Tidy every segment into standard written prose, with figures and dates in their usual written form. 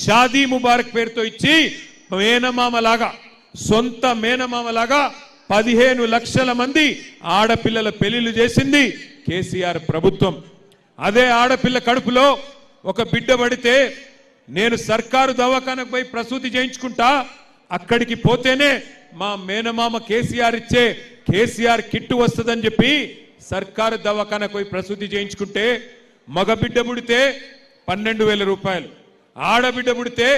షాదీ ముబారక్ పేరుతో ఇచ్చి మేనమామలాగా సొంత మేనమామలాగా 15 లక్షల మంది ఆడపిల్లల పెళ్లిళ్ళు చేసింది కేసీఆర్ ప్రభుత్వం. అదే ఆడపిల్ల కడుపులో ఒక బిడ్డ పడితే నేను సర్కారు దవాఖానకు పోయి ప్రసూతి చేయించుకుంటా, అక్కడికి పోతేనే మా మేనమామ కేసీఆర్ ఇచ్చే కేసీఆర్ కిట్టు వస్తుందని చెప్పి సర్కారు దవాఖానకు పోయి ప్రసూతి చేయించుకుంటే మగబిడ్డ పుడితే 12,000 రూపాయలు, ఆడబిడ్డ పుడితే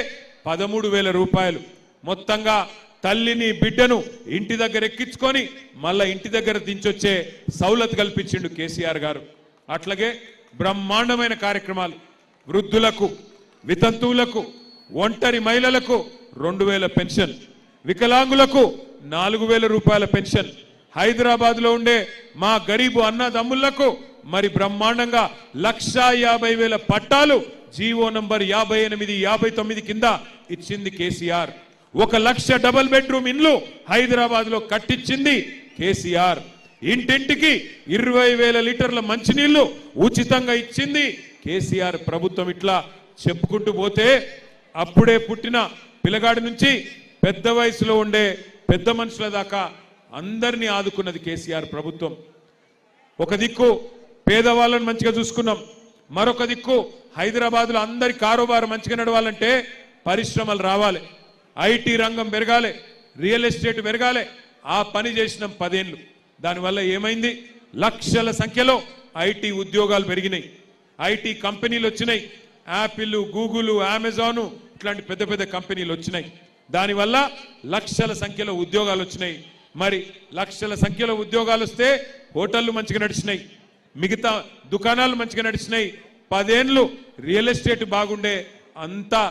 13,000 రూపాయలు. మొత్తంగా తల్లిని బిడ్డను ఇంటి దగ్గర ఎక్కించుకొని మళ్ళా ఇంటి దగ్గర దించొచ్చే సౌలత్ కల్పించిండు కేసీఆర్ గారు. అట్లాగే బ్రహ్మాండమైన కార్యక్రమాలు వృద్ధులకు, వితంతువులకు, ఒంటరి మహిళలకు 2,000 పెన్షన్, వికలాంగులకు 4,000 రూపాయల పెన్షన్, హైదరాబాద్లో ఉండే మా గరీబు అన్నదమ్ముళ్లకు మరి బ్రహ్మాండంగా 1,50,000 పట్టాలు జీవో నంబర్ 58, 59 కింద ఇచ్చింది కేసీఆర్. 1,00,000 డబుల్ బెడ్రూమ్ ఇండ్లు హైదరాబాద్లో కట్టించింది కేసీఆర్. ఇంటింటికి 20,000 లీటర్ల మంచినీళ్లు ఉచితంగా ఇచ్చింది కేసీఆర్ ప్రభుత్వం. ఇట్లా చెప్పుకుంటూ పోతే అప్పుడే పుట్టిన పిల్లగాడి నుంచి పెద్ద వయసులో ఉండే పెద్ద మనుషుల దాకా అందరినీ ఆదుకున్నది కేసీఆర్ ప్రభుత్వం. ఒక దిక్కు పేదవాళ్ళని మంచిగా చూసుకున్నాం, మరొక దిక్కు హైదరాబాద్లో అందరి కారోబారు మంచిగా నడవాలంటే పరిశ్రమలు రావాలి, ఐటీ రంగం పెరగాలి, రియల్ ఎస్టేట్ పెరగాలి. ఆ పని చేసినాం 10 ఏళ్ళు. దానివల్ల ఏమైంది? లక్షల సంఖ్యలో ఐటీ ఉద్యోగాలు పెరిగినాయి, ఐటీ కంపెనీలు వచ్చినాయి, యాపిల్, గూగుల్, అమెజాన్ ఇట్లాంటి పెద్ద పెద్ద కంపెనీలు వచ్చినాయి. దానివల్ల లక్షల సంఖ్యలో ఉద్యోగాలు వచ్చినాయి. మరి లక్షల సంఖ్యలో ఉద్యోగాలు వస్తే హోటళ్లు మంచిగా నడిచినాయి, మిగతా దుకాణాలు మంచిగా నడిచినాయి. 10 ఏళ్ళు రియల్ ఎస్టేట్ బాగుండే అంతా